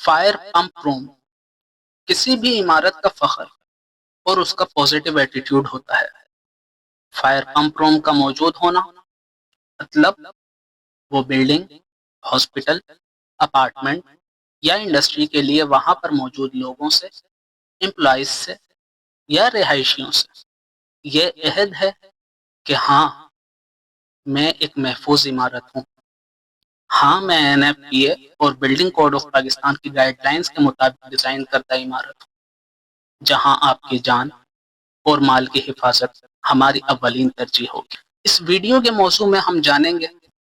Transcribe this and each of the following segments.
Fire pump روم کسی بھی عمارت کا فخر اور اس کا پازیٹیو ایٹیٹیوڈ ہوتا ہے۔ فائر پمپ روم کا موجود ہونا مطلب وہ بلڈنگ، ہاسپٹل، اپارٹمنٹ یا انڈسٹری کے لیے وہاں پر موجود لوگوں سے، امپلائیز سے یا رہائشیوں سے یہ عہد ہے کہ ہاں میں ایک محفوظ عمارت ہوں، ہاں میں NFPA اور بلڈنگ کوڈ آف پاکستان کی گائیڈ لائنز کے مطابق ڈیزائن کردہ عمارت ہوں، جہاں آپ کی جان اور مال کی حفاظت ہماری اولین ترجیح ہوگی۔ اس ویڈیو کے موضوع میں ہم جانیں گے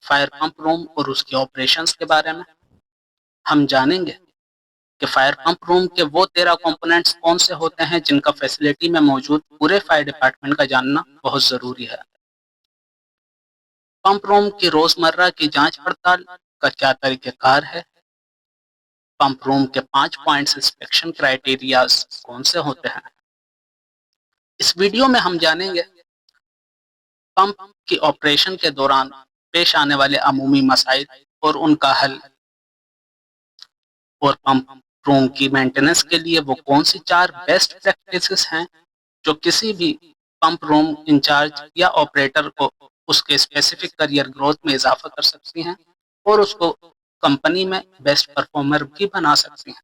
فائر پمپ روم اور اس کے آپریشنز کے بارے میں۔ ہم جانیں گے کہ فائر پمپ روم کے وہ 13 کمپوننٹس کون سے ہوتے ہیں جن کا فیسلٹی میں موجود پورے فائر ڈپارٹمنٹ کا جاننا بہت ضروری ہے۔ پمپ روم کی روزمرہ کی جانچ پڑتال کا کیا طریقہ کار ہے، پمپ روم کے 5 پوائنٹس انسپیکشن کرائیٹیریاز کون سے ہوتے ہیں۔ اس ویڈیو میں ہم جانیں گے پمپ کی آپریشن کے دوران پیش آنے والے عمومی مسائل اور ان کا حل، اور پمپ روم کی مینٹیننس کے لیے وہ کون سی 4 بیسٹ پریکٹسز ہیں جو کسی بھی پمپ روم انچارج یا آپریٹر کو اس کے اسپیسیفک کریئر گروتھ میں اضافہ کر سکتی ہیں اور اس کو کمپنی میں بیسٹ پرفارمر بھی بنا سکتی ہیں۔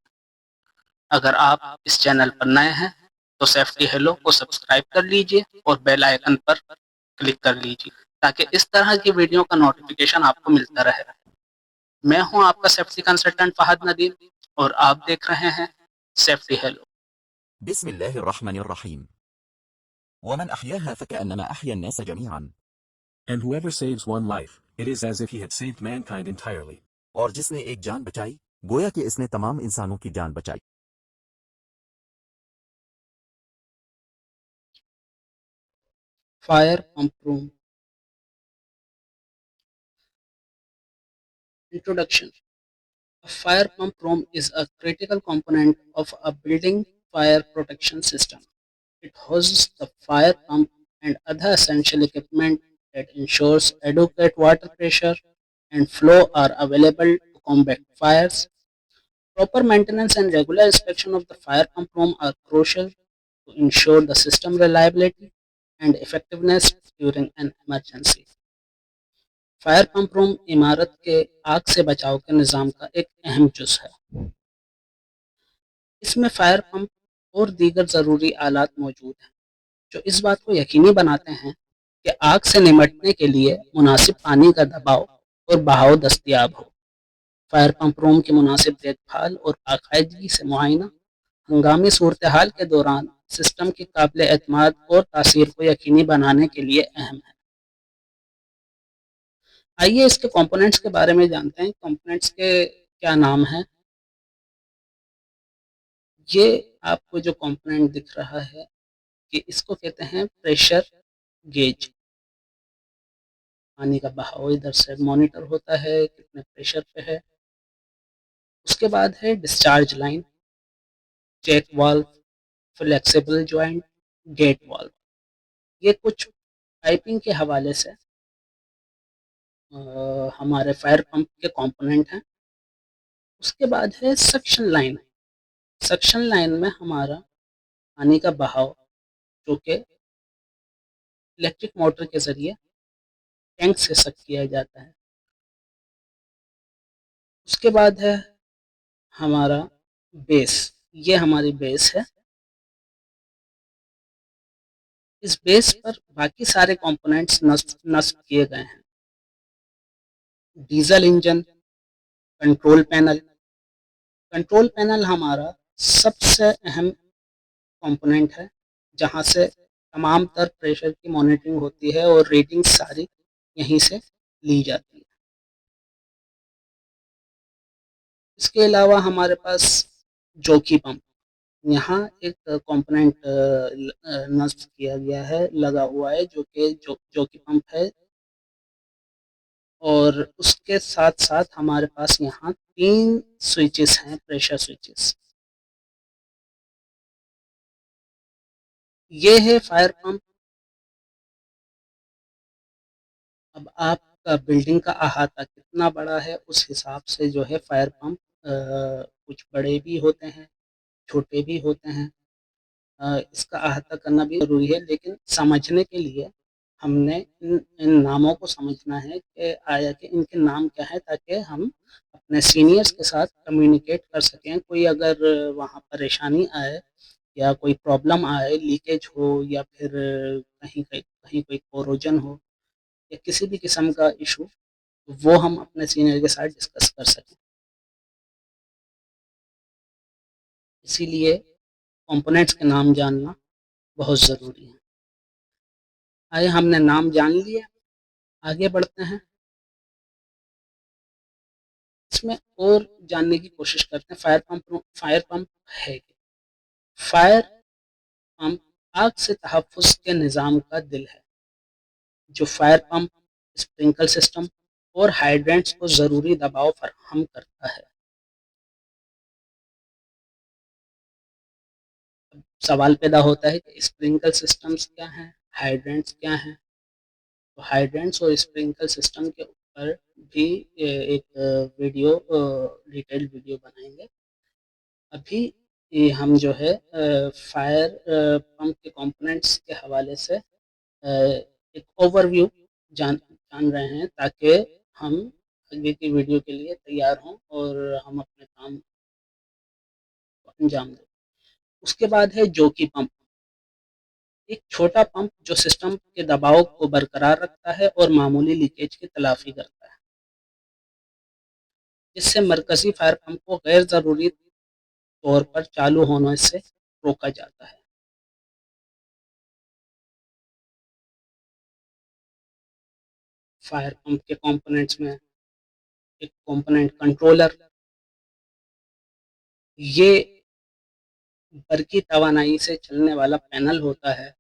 اگر آپ اس چینل پر نئے ہیں تو سیفٹی ہیلو کو سبسکرائب کر لیجئے اور بیل آئیکن پر کلک کر لیجئے تاکہ اس طرح کی ویڈیو کا نوٹیفیکیشن آپ کو ملتا رہے۔ میں ہوں آپ کا سیفٹی کنسلٹنٹ فہد ندیم اور آپ دیکھ رہے ہیں سیفٹی ہیلو۔ بسم الله الرحمن الرحيم. ومن أحياها فكأنما أحيا الناس جميعا. And whoever saves one life, it is as if he had saved mankind entirely. اور جس نے ایک جان بچائی گویا کہ اس نے تمام انسانوں کی جان بچائی۔ Fire pump room Introduction. A fire pump room is a critical component of a building fire protection system. It houses the fire pump and other essential equipment that ensures adequate water pressure and flow are available to combat fires. Proper maintenance and regular inspection of the fire pump room are crucial to ensure the system reliability and effectiveness during an emergency. Fire pump room عمارت کے آگ سے بچاؤ کے نظام کا ایک اہم جز ہے۔ اس میں فائر پمپ اور دیگر ضروری آلات موجود ہیں جو اس بات کو یقینی بناتے ہیں کہ آگ سے نمٹنے کے لیے مناسب پانی کا دباؤ اور بہاؤ دستیاب ہو۔ فائر پمپ روم کی مناسب دیکھ بھال اور باقاعدگی سے معائنہ ہنگامی صورتحال کے دوران سسٹم کی قابل اعتماد اور تاثیر کو یقینی بنانے کے لیے اہم ہے۔ آئیے اس کے کمپوننٹس کے بارے میں جانتے ہیں۔ کمپوننٹس کے کیا نام ہیں؟ یہ آپ کو جو کمپوننٹ دکھ رہا ہے کہ اس کو کہتے ہیں پریشر گیج۔ پانی کا بہاؤ ادھر سے مانیٹر ہوتا ہے کتنے پریشر پہ ہے۔ اس کے بعد ہے ڈسچارج لائن، چیک والو، فلیکسیبل جوائنٹ، گیٹ والو۔ یہ کچھ پائپنگ کے حوالے سے ہمارے فائر پمپ کے کمپوننٹ ہیں۔ اس کے بعد ہے سکشن لائن۔ سکشن لائن میں ہمارا پانی کا بہاؤ جو کہ الیکٹرک موٹر کے ذریعے ٹینک سے سک کیا جاتا ہے۔ اس کے بعد ہے ہمارا بیس، یہ ہماری بیس ہے۔ اس بیس پر باقی سارے کمپوننٹس نصب کیے گئے ہیں۔ Diesel engine, control panel. Control panel ہمارا سب سے اہم کمپوننٹ ہے جہاں سے تمام تر پریشر کی مانیٹرنگ ہوتی ہے اور ریڈنگ ساری یہیں سے لی جاتی ہے۔ اس کے علاوہ ہمارے پاس جوکی پمپ، یہاں ایک کمپوننٹ نصب کیا گیا ہے، لگا ہوا ہے جو کہ جوکی پمپ ہے، اور اس کے ساتھ ساتھ ہمارے پاس یہاں 3 سوئچز ہیں، پریشر سوئچز۔ یہ ہے فائر پمپ۔ اب آپ کا بلڈنگ کا احاطہ کتنا بڑا ہے اس حساب سے جو ہے فائر پمپ کچھ بڑے بھی ہوتے ہیں، چھوٹے بھی ہوتے ہیں، اس کا احاطہ کرنا بھی ضروری ہے، لیکن سمجھنے کے لیے ہم نے ان ناموں کو سمجھنا ہے کہ آیا کہ ان کے نام کیا ہے، تاکہ ہم اپنے سینئرس کے ساتھ کمیونیکیٹ کر سکیں۔ کوئی اگر وہاں پریشانی آئے یا کوئی پرابلم آئے، لیکیج ہو یا پھر کہیں کوئی کوروجن ہو یا کسی بھی قسم کا ایشو، وہ ہم اپنے سینئر کے ساتھ ڈسکس کر سکیں۔ اسی لیے کمپوننٹس کے نام جاننا بہت ضروری ہے۔ آئے ہم نے نام جان لیا، آگے بڑھتے ہیں، اس میں اور جاننے کی کوشش کرتے ہیں فائر پمپ ہے کہ فائر پمپ آگ سے تحفظ کے نظام کا دل ہے، جو فائر پمپ، اسپرنکل سسٹم اور ہائیڈرینٹس کو ضروری دباؤ فراہم کرتا ہے۔ سوال پیدا ہوتا ہے کہ اسپرنکل سسٹمز کیا ہیں، ہائیڈرینٹس کیا ہیں؟ تو ہائیڈرینٹس اور اسپرنکل سسٹم کے اوپر بھی ایک ویڈیو، ڈیٹیل ویڈیو بنائیں گے۔ ابھی ہم جو ہے فائر پمپ کے کمپوننٹس کے حوالے سے ایک اوور ویو جان رہے ہیں، تاکہ ہم آگے کی ویڈیو کے لیے تیار ہوں اور ہم اپنے کام کو انجام دیں۔ اس کے بعد ہے جوکی پمپ، ایک چھوٹا پمپ جو سسٹم کے دباؤ کو برقرار رکھتا ہے اور معمولی لیکیج کی تلافی کرتا ہے۔ اس سے مرکزی فائر پمپ کو غیر ضروری طور پر چالو ہونے سے روکا جاتا ہے۔ فائر پمپ کے کمپوننٹس میں ایک کمپوننٹ کنٹرولر، یہ برقی توانائی سے چلنے والا پینل ہوتا ہے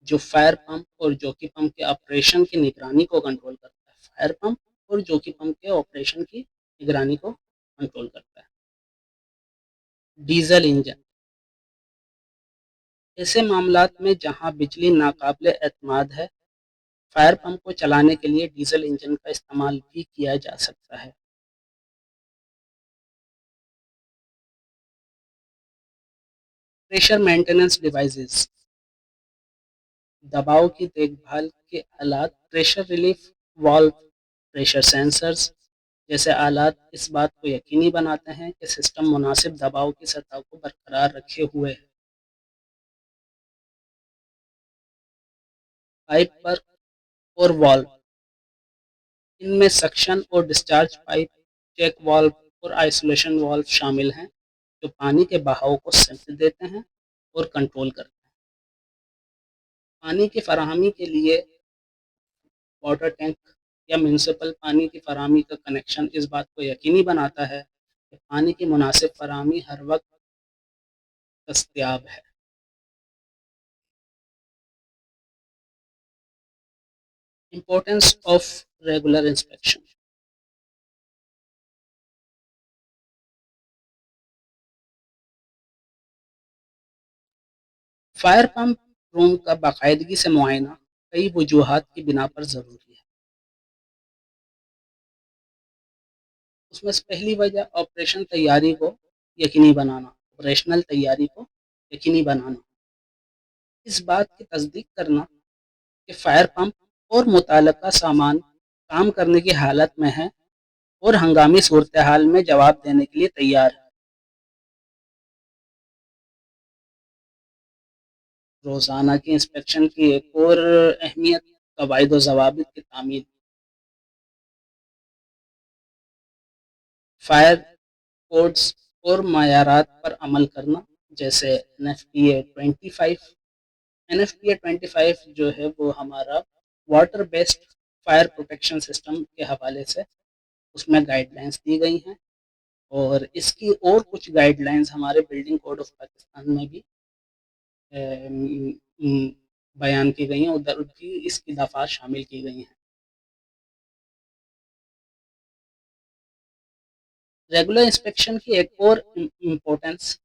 جو فائر پمپ اور جوکی پمپ کے آپریشن کی نگرانی کو کنٹرول کرتا ہے۔ فائر پمپ اور جوکی پمپ کے آپریشن کی نگرانی کو کنٹرول کرتا ہے۔ ڈیزل انجن، ایسے معاملات میں جہاں بجلی ناقابل اعتماد ہے، فائر پمپ کو چلانے کے لیے ڈیزل انجن کا استعمال بھی کیا جا سکتا ہے۔ پریشر مینٹیننس ڈیوائسز، دباؤ کی دیکھ بھال کے آلات، پریشر ریلیف والو، پریشر سینسرز جیسے آلات اس بات کو یقینی بناتے ہیں کہ سسٹم مناسب دباؤ کی سطح کو برقرار رکھے ہوئے ہے۔ پائپ ورک اور والو، ان میں سکشن اور ڈسچارج پائپ، چیک والو اور آئسولیشن والو شامل ہیں، جو پانی کے بہاؤ کو سمت دیتے ہیں اور کنٹرول کرتے ہیں۔ پانی کی فراہمی کے لیے واٹر ٹینک یا میونسپل پانی کی فراہمی کا کنیکشن اس بات کو یقینی بناتا ہے کہ پانی کی مناسب فراہمی ہر وقت دستیاب ہے۔ Importance of regular inspection, fire pump room کا باقاعدگی سے معائنہ کئی وجوہات کی بنا پر ضروری ہے۔ اس میں سے پہلی وجہ آپریشنل تیاری کو یقینی بنانا، اس بات کی تصدیق کرنا کہ فائر پمپ اور متعلقہ سامان کام کرنے کی حالت میں ہے اور ہنگامی صورتحال میں جواب دینے کے لیے تیار ہے۔ روزانہ کی انسپیکشن کی ایک اور اہمیت قواعد و ضوابط کی تعمیل، فائر کوڈز اور معیارات پر عمل کرنا، جیسے NFPA 25۔ NFPA 25 جو ہے وہ ہمارا water based fire protection system کے حوالے سے اس میں گائیڈ لائنس دی گئی ہیں، اور اس کی اور کچھ گائیڈ لائنس ہمارے بلڈنگ کوڈ آف پاکستان میں بھی بیان کی گئی ہیں، ادھر بھی اس کی دفعات شامل کی گئی ہیں۔ ریگولر انسپیکشن کی ایک اور امپورٹنس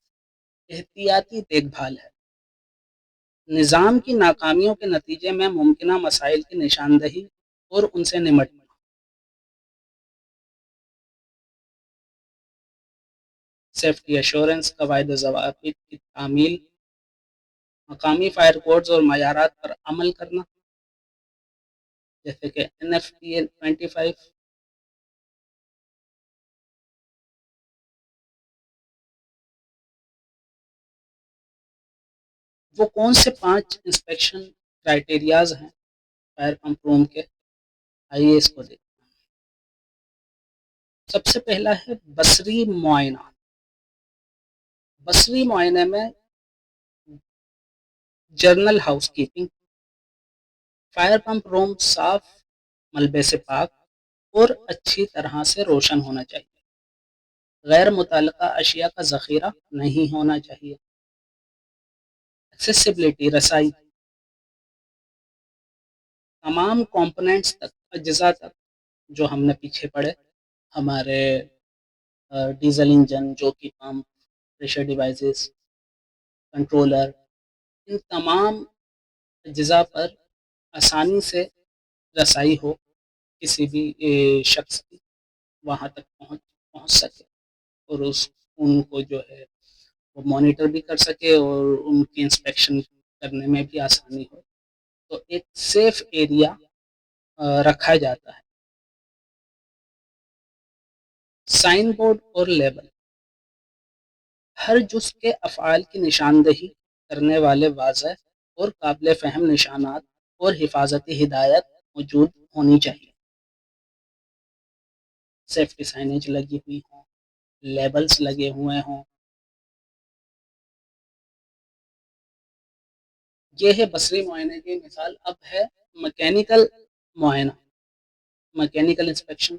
احتیاطی دیکھ بھال ہے، نظام کی ناکامیوں کے نتیجے میں ممکنہ مسائل کی نشاندہی اور ان سے نمٹنا۔ سیفٹی ایشورنس قواعد و ضوابط کی تعمیل، مقامی فائر کوڈز اور معیارات پر عمل کرنا، جیسے کہ NFPA 25، وہ کون سے 5 انسپیکشن کرائٹیریاز ہیں فائر پمپ روم کے، آئیے اس کو دیکھیں۔ سب سے پہلا ہے بصری معائنہ۔ بصری معائنے میں general housekeeping, fire pump room صاف، ملبے سے پاک اور اچھی طرح سے روشن ہونا چاہیے، غیر متعلقہ اشیاء کا ذخیرہ نہیں ہونا چاہیے۔ ایکسیسیبلٹی، رسائی، تمام کمپوننٹس تک، اجزاء تک جو ہم نے پیچھے پڑھے، ہمارے ڈیزل انجن، جو کہ پمپ، پریشر ڈیوائسز، کنٹرولر، ان تمام اجزاء پر آسانی سے رسائی ہو، کسی بھی شخص کی وہاں تک پہنچ سکے اور ان کو جو ہے وہ مانیٹر بھی کر سکے اور ان کی انسپیکشن کرنے میں بھی آسانی ہو، تو ایک سیف ایریا رکھا جاتا ہے۔ سائن بورڈ اور لیبل، ہر جز کے افعال کی نشاندہی کرنے والے واضح اور قابل فہم نشانات اور حفاظتی ہدایت موجود ہونی چاہیے۔ سیفٹی سائنیج لگی ہوئی ہوں، لیبلز لگے ہوئے ہوں۔ یہ ہے بصری معائنے کی مثال۔ اب ہے مکینیکل معائنہ، مکینیکل انسپیکشن۔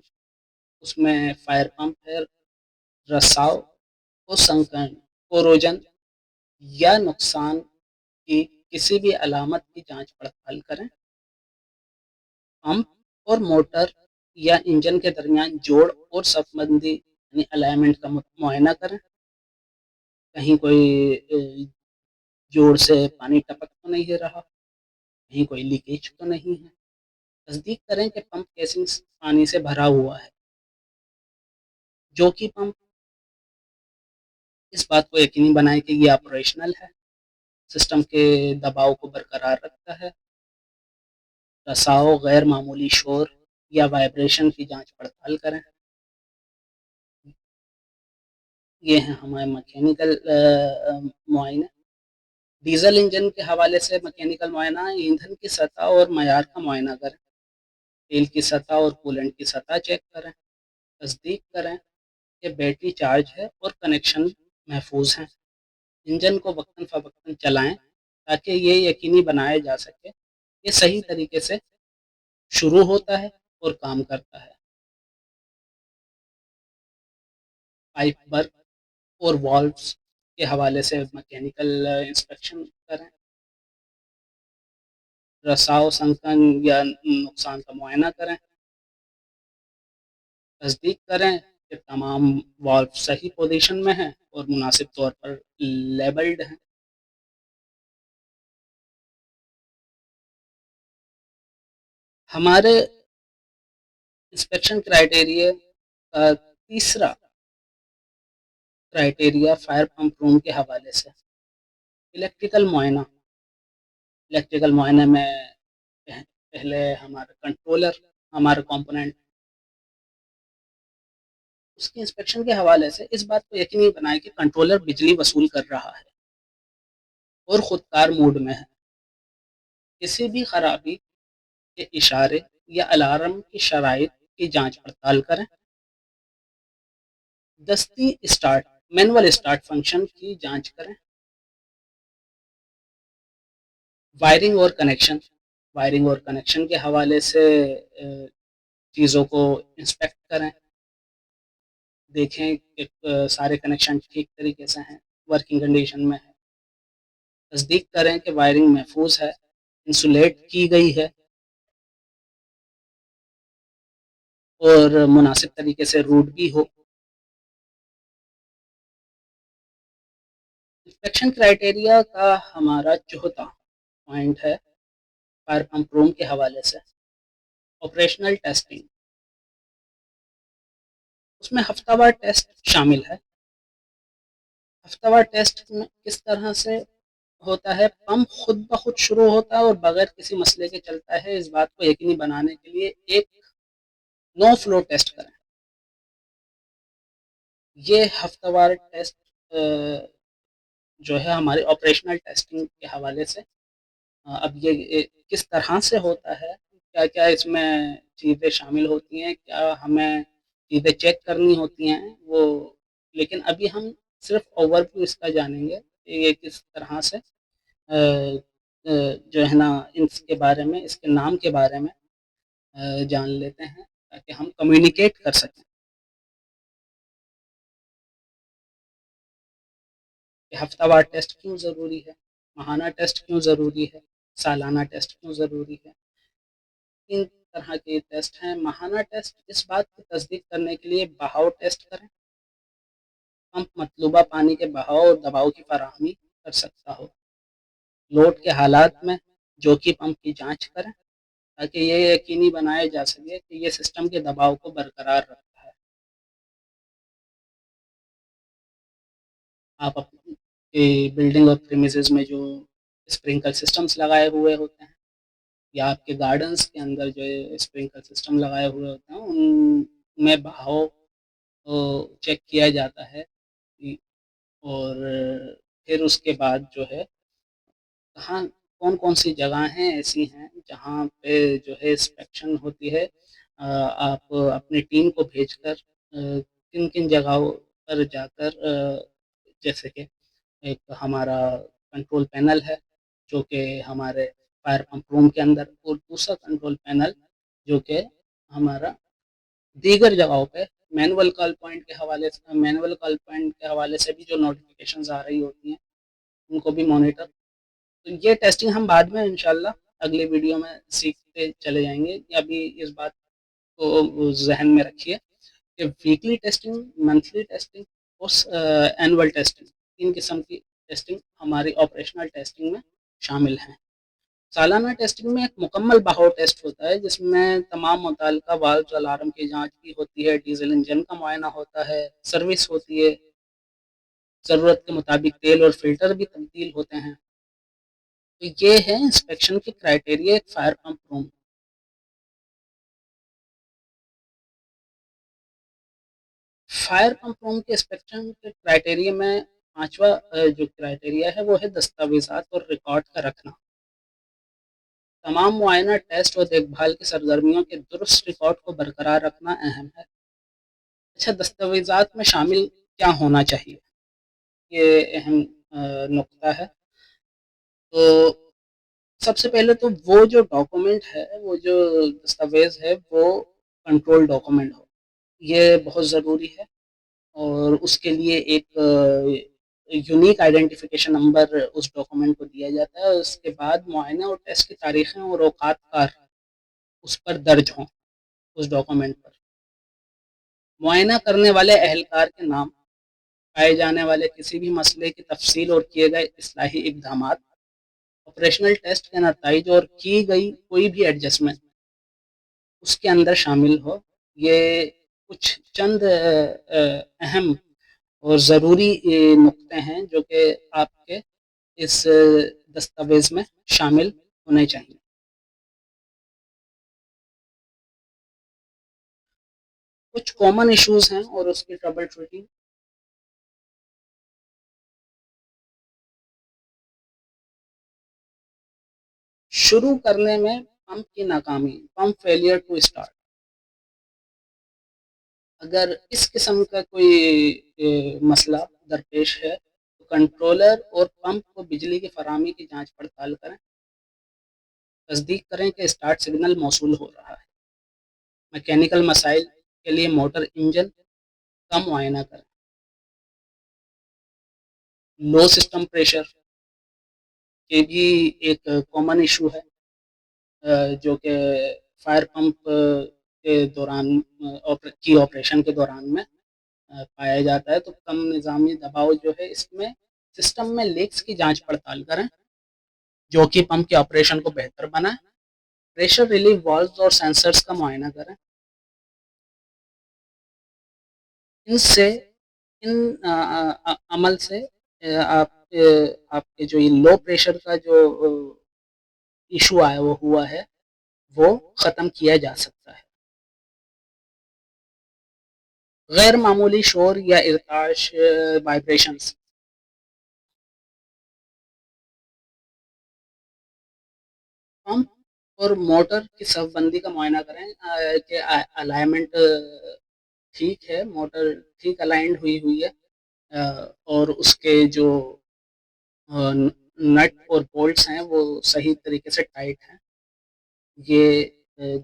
اس میں فائر پمپ ہے، رساؤ و سنکن، کوروجن یا نقصان کی کسی بھی علامت کی جانچ پڑتال کریں، پمپ اور موٹر یا انجن کے درمیان جوڑ اور صف بندی یعنی الائنمنٹ کا معائنہ کریں، کہیں کوئی جوڑ سے پانی ٹپک تو نہیں دے رہا، کہیں کوئی لیکیج تو نہیں ہے، تصدیق کریں کہ پمپ کیسنگ پانی سے بھرا ہوا ہے، جو کہ پمپ اس بات کو یقینی بنائے کہ یہ آپریشنل ہے، سسٹم کے دباؤ کو برقرار رکھتا ہے، رساؤ، غیر معمولی شور یا وائبریشن کی جانچ پڑتال کریں۔ یہ ہیں ہمارے مکینیکل معائنے۔ ڈیزل انجن کے حوالے سے مکینیکل معائنہ، ایندھن کی سطح اور معیار کا معائنہ کریں، تیل کی سطح اور کولنٹ کی سطح چیک کریں، تصدیق کریں کہ بیٹری چارج ہے اور کنیکشن محفوظ ہیں، انجن کو وقتاً فوقتاً چلائیں تاکہ یہ یقینی بنایا جا سکے کہ صحیح طریقے سے شروع ہوتا ہے اور کام کرتا ہے۔ پائپ ورک اور والوز کے حوالے سے مکینیکل انسپیکشن کریں، رساؤ، سنکن یا نقصان کا معائنہ کریں، تصدیق کریں کہ تمام والو صحیح پوزیشن میں ہیں اور مناسب طور پر لیبلڈ ہیں۔ ہمارے انسپیکشن کرائٹیریا کا تیسرا کرائٹیریا فائر پمپ روم کے حوالے سے الیکٹریکل معائنہ۔ الیکٹریکل معائنہ میں پہلے ہمارا کنٹرولر، ہمارا کمپوننٹ، اس کی انسپیکشن کے حوالے سے اس بات کو یقینی بنائے کہ کنٹرولر بجلی وصول کر رہا ہے اور خودکار موڈ میں ہے، کسی بھی خرابی کے اشارے یا الارم کی شرائط کی جانچ پڑتال کریں، دستی اسٹارٹ، مینول اسٹارٹ فنکشن کی جانچ کریں، وائرنگ اور کنیکشن، وائرنگ اور کنیکشن کے حوالے سے چیزوں کو انسپیکٹ کریں، دیکھیں کہ سارے کنیکشن ٹھیک طریقے سے ہیں، ورکنگ کنڈیشن میں ہے، تصدیق کریں کہ وائرنگ محفوظ ہے، انسولیٹ کی گئی ہے اور مناسب طریقے سے روٹ بھی ہو۔ انسپیکشن کرائٹیریا کا ہمارا چوتھا پوائنٹ ہے فائر پمپ روم کے حوالے سے آپریشنل ٹیسٹنگ۔ اس میں ہفتہ وار ٹیسٹ شامل ہے، ہفتہ وار ٹیسٹ میں کس طرح سے ہوتا ہے؟ پمپ خود بخود شروع ہوتا ہے اور بغیر کسی مسئلے کے چلتا ہے. اس بات کو یقینی بنانے کے لیے ایک نو فلو ٹیسٹ کریں. یہ ہفتہ وار ٹیسٹ جو ہے ہمارے آپریشنل ٹیسٹنگ کے حوالے سے. اب یہ کس طرح سے ہوتا ہے، کیا کیا اس میں چیزیں شامل ہوتی ہیں، کیا ہمیں چیزیں چیک کرنی ہوتی ہیں وہ، لیکن ابھی ہم صرف اوور ویو اس کا جانیں گے کہ یہ کس طرح سے جو ہے نا اس کے بارے میں، اس کے نام کے بارے میں جان لیتے ہیں تاکہ ہم کمیونیکیٹ کر سکیں کہ ہفتہ وار ٹیسٹ کیوں ضروری ہے، ماہانہ ٹیسٹ کیوں ضروری ہے، سالانہ ٹیسٹ کیوں ضروری ہے. تین طرح کے ٹیسٹ ہیں. ماہانہ ٹیسٹ اس بات کی تصدیق کرنے کے لیے بہاؤ ٹیسٹ کریں. پمپ مطلوبہ پانی کے بہاؤ اور دباؤ کی فراہمی کر سکتا ہو. لوڈ کے حالات میں جوکی پمپ کی جانچ کریں تاکہ یہ یقینی بنایا جا سکے کہ یہ سسٹم کے دباؤ کو برقرار رکھتا ہے. آپ اپنی بلڈنگ اور پریمیسز میں جو اسپرنکل سسٹمز لگائے ہوئے ہوتے ہیں یا آپ کے گارڈنز کے اندر جو اسپرنکل سسٹم لگائے ہوئے ہوتے ہیں ان میں بہاؤ چیک کیا جاتا ہے، اور پھر اس کے بعد جو ہے کہاں کون کون سی جگہیں ایسی ہیں جہاں پہ جو ہے انسپیکشن ہوتی ہے. آپ اپنی ٹیم کو بھیج کر کن کن جگہوں پر جا کر جیسے کہ ایک ہمارا کنٹرول پینل ہے جو کہ ہمارے فائر پمپ روم کے اندر، اور دوسرا کنٹرول پینل جو کہ ہمارا دیگر جگہوں پہ مینول کال پوائنٹ کے حوالے سے، بھی جو نوٹیفیکیشنز آ رہی ہوتی ہیں ان کو بھی مانیٹر. تو یہ ٹیسٹنگ ہم بعد میں انشاءاللہ اگلے ویڈیو میں سیکھتے چلے جائیں گے. ابھی اس بات کو ذہن میں رکھیے کہ ویکلی ٹیسٹنگ، منتھلی ٹیسٹنگ اور اینول ٹیسٹنگ، تین قسم کی ٹیسٹنگ ہماری آپریشنل ٹیسٹنگ میں شامل ہیں. سالانہ ٹیسٹنگ میں ایک مکمل بہاؤ ٹیسٹ ہوتا ہے جس میں تمام متعلقہ والوز الارم کی جانچ کی ہوتی ہے، ڈیزل انجن کا معائنہ ہوتا ہے، سروس ہوتی ہے، ضرورت کے مطابق تیل اور فلٹر بھی تبدیل ہوتے ہیں. تو یہ ہے انسپیکشن کے کرائٹیریا ایک فائر پمپ روم. فائر پمپ روم کے انسپیکشن کے کرائٹیریا میں پانچواں جو کرائٹیریا ہے وہ ہے دستاویزات اور ریکارڈ کا رکھنا. تمام معائنہ، ٹیسٹ اور دیکھ بھال کی سرگرمیوں کے درست ریکارڈ کو برقرار رکھنا اہم ہے. اچھا، دستاویزات میں شامل کیا ہونا چاہیے، یہ اہم نقطہ ہے. تو سب سے پہلے تو وہ جو ڈاکومنٹ ہے، وہ جو دستاویز ہے وہ کنٹرول ڈاکومنٹ ہو، یہ بہت ضروری ہے. اور اس کے لیے ایک یونیک آئیڈینٹیفیکیشن نمبر اس ڈاکومنٹ کو دیا جاتا ہے. اس کے بعد معائنہ اور ٹیسٹ کی تاریخیں اور اوقات کار اس پر درج ہوں. اس ڈاکومنٹ پر معائنہ کرنے والے اہلکار کے نام، پائے جانے والے کسی بھی مسئلے کی تفصیل اور کیے گئے اصلاحی اقدامات، آپریشنل ٹیسٹ کے نتائج اور کی گئی کوئی بھی ایڈجسٹمنٹ اس کے اندر شامل ہو. یہ کچھ چند اہم اور ضروری نقطے ہیں جو کہ آپ کے اس دستاویز میں شامل ہونے چاہیے. کچھ کامن ایشوز ہیں اور اس کی ٹربل شوٹنگ. شروع کرنے میں پمپ کی ناکامی، پمپ فیلئر ٹو اسٹارٹ. اگر اس قسم کا کوئی مسئلہ درپیش ہے تو کنٹرولر اور پمپ کو بجلی کی فراہمی کی جانچ پڑتال کریں، تصدیق کریں کہ اسٹارٹ سگنل موصول ہو رہا ہے. میکینیکل مسائل کے لیے موٹر انجن کا معائنہ کریں. لو سسٹم پریشر یہ بھی ایک کامن ایشو ہے جو کہ فائر پمپ کے دوران کی آپریشن کے دوران میں پایا جاتا ہے. تو کم نظامی دباؤ جو ہے اس میں سسٹم میں لیکس کی جانچ پڑتال کریں جو کہ پمپ کے آپریشن کو بہتر بنائے. پریشر ریلیف والوز اور سینسرز کا معائنہ کریں. ان عمل سے آپ کے جو یہ لو پریشر کا جو ایشو آیا وہ ہوا ہے وہ ختم کیا جا سکتا ہے. غیر معمولی شور یا ارتعاش وائبریشنز. پمپ اور موٹر کی صف بندی کا معائنہ کریں کہ الائنمنٹ ٹھیک ہے، موٹر ٹھیک الائنڈ ہوئی ہے، اور اس کے جو نٹ اور بولٹس ہیں وہ صحیح طریقے سے ٹائٹ ہیں. یہ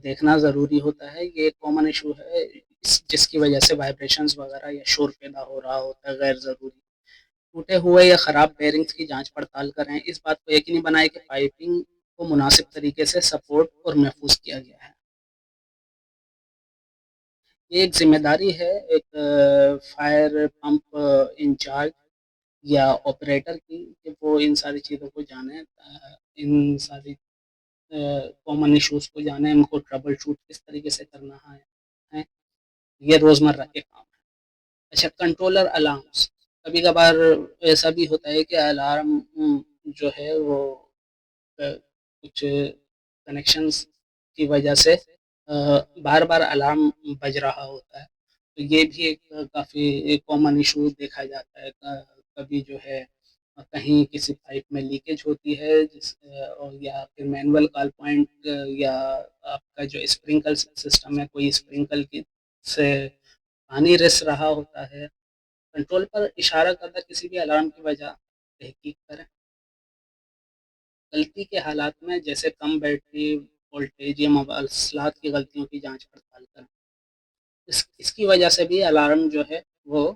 دیکھنا ضروری ہوتا ہے. یہ کامن ایشو ہے جس کی وجہ سے وائبریشنز وغیرہ یا شور پیدا ہو رہا ہوتا ہے غیر ضروری. ٹوٹے ہوئے یا خراب بیرنگز کی جانچ پڑتال کریں. اس بات کو یقینی بنائیں کہ پائپنگ کو مناسب طریقے سے سپورٹ اور محفوظ کیا گیا ہے. یہ ایک ذمہ داری ہے ایک فائر پمپ انچارج یا آپریٹر کی کہ وہ ان ساری چیزوں کو جانیں، ان ساری کامن ایشوز کو جانیں، ان کو ٹربل شوٹ کس طریقے سے کرنا ہے. یہ روزمرہ کے کام ہے. اچھا، کنٹرولر الارمس. کبھی کبھار ایسا بھی ہوتا ہے کہ الارم جو ہے وہ کچھ کنیکشنز کی وجہ سے بار بار الارم بج رہا ہوتا ہے. تو یہ بھی ایک کافی کامن ایشو دیکھا جاتا ہے. کبھی جو ہے کہیں کسی پائپ میں لیکیج ہوتی ہے یا پھر مینول کال پوائنٹ یا آپ کا جو اسپرنکل سسٹم ہے کوئی اسپرنکل کی سے پانی رس رہا ہوتا ہے. کنٹرول پر اشارہ کردہ کسی بھی الارم کی وجہ تحقیق کریں. غلطی کے حالات میں جیسے کم بیٹری وولٹیج یا مواصلات کی غلطیوں کی جانچ پڑتال کریں. اس کی وجہ سے بھی الارم جو ہے وہ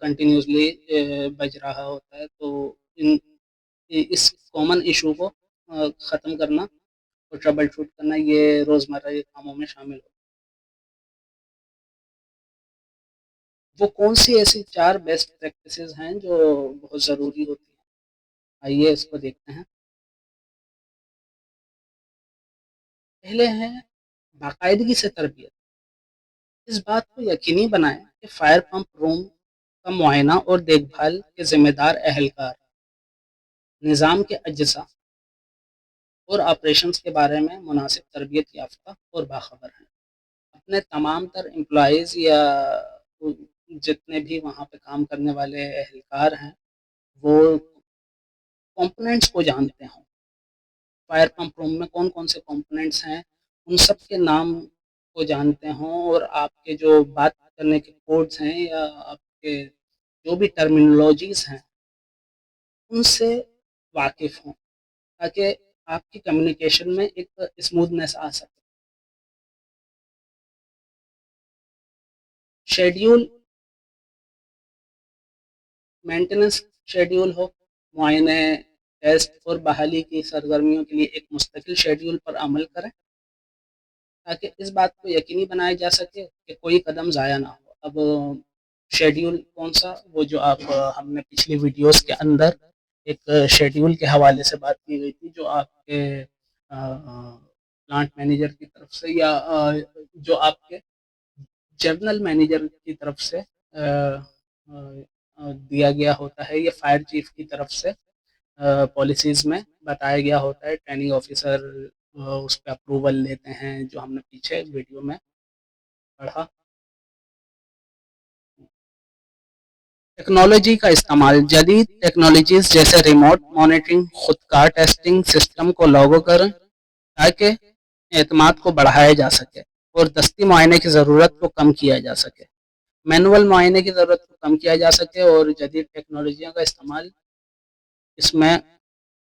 کنٹینیوسلی بج رہا ہوتا ہے. تو اس کامن ایشو کو ختم کرنا اور ٹربل شوٹ کرنا یہ روزمرہ کے کاموں میں شامل ہو. وہ کون سی ایسی 4 بیسٹ پریکٹسز ہیں جو بہت ضروری ہوتی ہیں؟ آئیے اس کو دیکھتے ہیں. پہلے ہیں باقاعدگی سے تربیت. اس بات کو یقینی بنائیں کہ فائر پمپ روم کا معائنہ اور دیکھ بھال کے ذمہ دار اہلکار نظام کے اجزاء اور آپریشنز کے بارے میں مناسب تربیت یافتہ اور باخبر ہیں. اپنے تمام تر امپلائیز یا جتنے بھی وہاں پہ کام کرنے والے اہلکار ہیں وہ کمپوننٹس کو جانتے ہوں. فائر پمپ روم میں کون کون سے کمپوننٹس ہیں ان سب کے نام کو جانتے ہوں، اور آپ کے جو بات کرنے کے کوڈز ہیں یا آپ کے جو بھی ٹرمینالوجیز ہیں ان سے واقف ہوں تاکہ آپ کی کمیونیکیشن میں ایک اسموتھنیس آ سکے. شیڈیول مینٹیننس شیڈیول ہو. معائنے، ٹیسٹ اور بحالی کی سرگرمیوں کے لیے ایک مستقل شیڈیول پر عمل کریں تاکہ اس بات کو یقینی بنایا جا سکے کہ کوئی قدم ضائع نہ ہو. اب شیڈیول کون سا؟ وہ جو ہم نے پچھلی ویڈیوز کے اندر ایک شیڈیول کے حوالے سے بات کی گئی تھی جو آپ کے پلانٹ مینیجر کی طرف سے یا جو آپ کے جنرل مینیجر کی طرف سے دیا گیا ہوتا ہے. یہ فائر چیف کی طرف سے پالیسیز میں بتایا گیا ہوتا ہے. ٹریننگ آفیسر اس پہ اپروول لیتے ہیں جو ہم نے پیچھے ویڈیو میں پڑھا. ٹیکنالوجی کا استعمال. جدید ٹیکنالوجیز جیسے ریموٹ مانیٹرنگ، خود کار ٹیسٹنگ سسٹم کو لاگو کریں تاکہ اعتماد کو بڑھایا جا سکے اور دستی معائنے کی ضرورت کو کم کیا جا سکے. مینول معائنے کی ضرورت کو کم کیا جا سکے اور جدید ٹیکنالوجیوں کا استعمال اس میں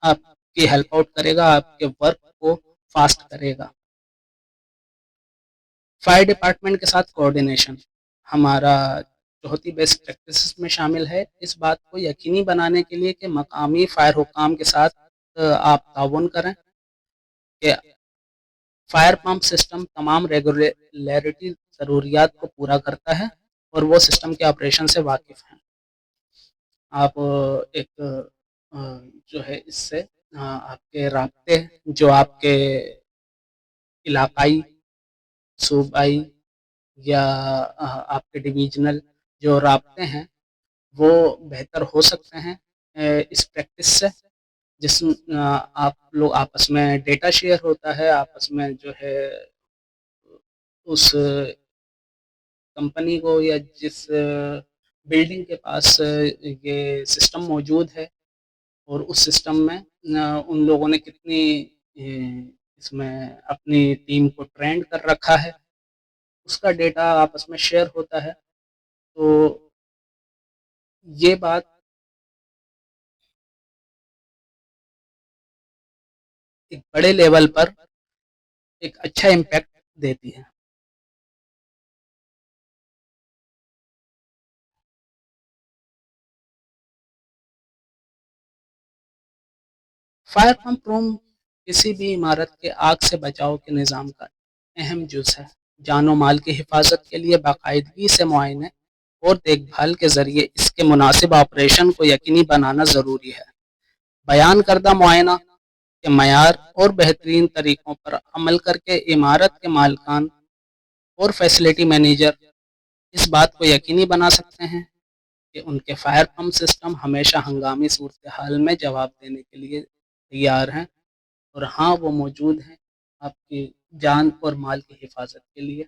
آپ کی ہیلپ آؤٹ کرے گا، آپ کے ورک کو فاسٹ کرے گا. فائر ڈپارٹمنٹ کے ساتھ کوآرڈینیشن ہمارا چوتھی بیسٹ پریکٹسز میں شامل ہے. اس بات کو یقینی بنانے کے لیے کہ مقامی فائر حکام کے ساتھ آپ تعاون کریں کہ فائر پمپ سسٹم تمام ریگولیٹری ضروریات کو پورا کرتا ہے اور وہ سسٹم کے آپریشن سے واقف ہیں. آپ ایک جو ہے اس سے آپ کے رابطے جو آپ کے علاقائی، صوبائی یا آپ کے ڈویژنل جو رابطے ہیں وہ بہتر ہو سکتے ہیں اس پریکٹس سے، جس آپ لوگ آپس میں ڈیٹا شیئر ہوتا ہے، آپس میں جو ہے اس کمپنی کو یا جس بلڈنگ کے پاس یہ سسٹم موجود ہے، اور اس سسٹم میں ان لوگوں نے کتنی اس میں اپنی ٹیم کو ٹرینڈ کر رکھا ہے، اس کا ڈیٹا آپس میں شیئر ہوتا ہے. تو یہ بات ایک بڑے لیول پر ایک اچھا امپیکٹ دیتی ہے. فائر پمپ روم کسی بھی عمارت کے آگ سے بچاؤ کے نظام کا اہم جز ہے. جان و مال کی حفاظت کے لیے باقاعدگی سے معائنے اور دیکھ بھال کے ذریعے اس کے مناسب آپریشن کو یقینی بنانا ضروری ہے. بیان کردہ معائنہ کے معیار اور بہترین طریقوں پر عمل کر کے عمارت کے مالکان اور فیسلٹی مینیجر اس بات کو یقینی بنا سکتے ہیں کہ ان کے فائر پمپ سسٹم ہمیشہ ہنگامی صورتحال میں جواب دینے کے لیے تیار ہیں، اور ہاں وہ موجود ہیں آپ کی جان اور مال کی حفاظت کے لیے.